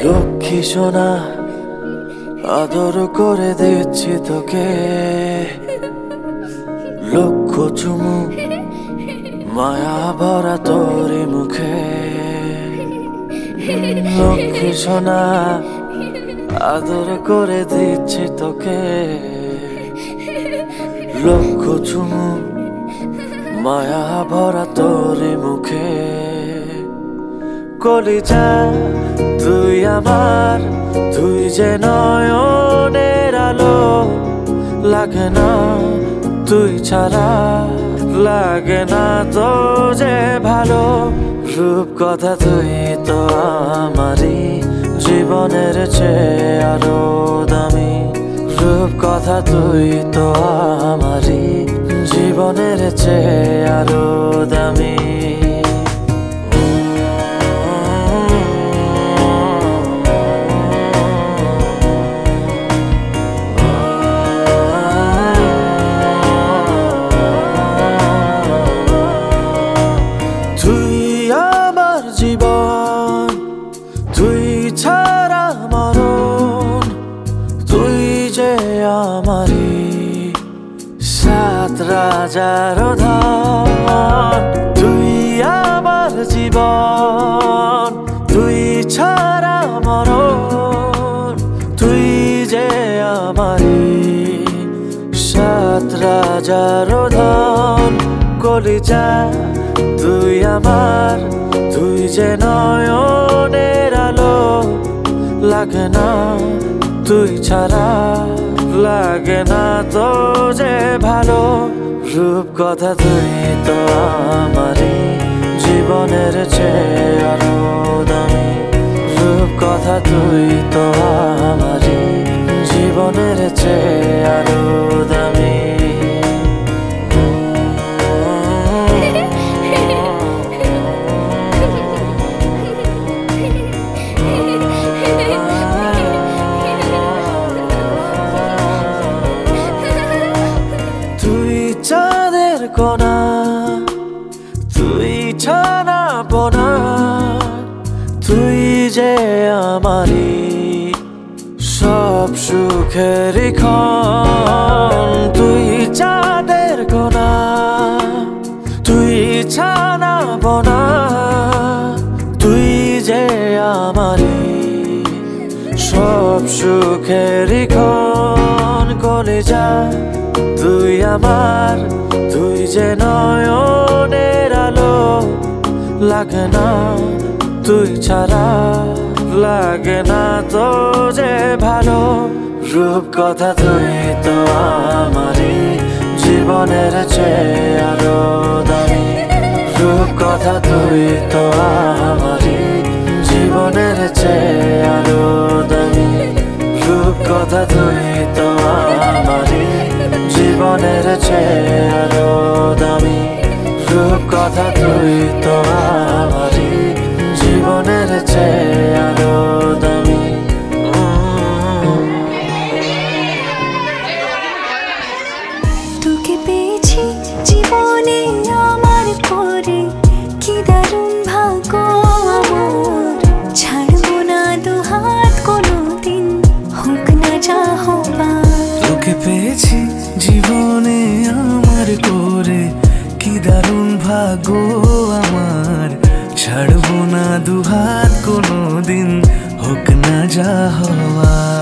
লক্ষ্মী সোনা আদর করে দিচ্ছি তোকে, লক্ষ চুমু মায়া ভরা তোরি মুখে। লক্ষ্মী সোনা আদর করে দিচ্ছি তোকে, লক্ষ চুমু মায়া ভরা তোরি মুখে। কলিজা তুই আমার, তুই যে নয়নের আলো, লাগে না তুই ছাড়া, লাগে না তো যে ভালো। রূপ কথা তুই তো আমারই, জীবনের চেয়ে আরো দামি। রূপ কথা তুই তো আমারই, জীবনের চেয়ে আরো দামি। জীবন তুই ছাড়া মরণ, তুই যে আমারি সাত রাজার ধন। তুই আমার জীবন, তুই ছাড়া মরণ, তুই যে আমারি সাত রাজার ধন। কলিজা তুই আমার, তুই যে নয়নের আলো, লাগে না তুই ছাড়া, লাগে না তো যে ভালো। রূপ কথা তুই তো আমারই, জীবনের চেয়ে আরো দামি। রূপ কথা তুই তো আমারই, জীবনের চেয়ে আরো দামি। চাঁদের কোনা তুই ছানা পোনা, তুই যে আমারি সব সুখের ক্ষণ। তুই চাঁদের কোনা তুই ছানা পোনা, তুই যে আমারি সব সুখের ক্ষণ। কলিজা তুই আমার, তুই যে নয়নের আলো, লাগে না তুই ছাড়া, লাগে না তো যে ভালো। রূপ কথা তুই তো আমারই, জীবনের চেয়ে আরো দামি। রূপ কথা তুই তো আমারই, জীবনের চেয়ে আরো দামি। রূপ কথা তুই তো আমারই, জীবনের চেয়ে আরো দামি। রূপ কথা তুই তো আমারই, জীবনের চেয়ে আরো দামি। তোকে পেয়েছি জীবনে আমার পরে, কি দারুণ ভাগ্য আমার। ছাড়বো না দুহাত কোনোদিন, হোক না যা হবার। তোকে পেয়েছি জীবনে আমার করে, কি দারুণ ভাগ্য আমার। ছাড়বো না দুহাত কোনোদিন, হোক না যা হওয়ার।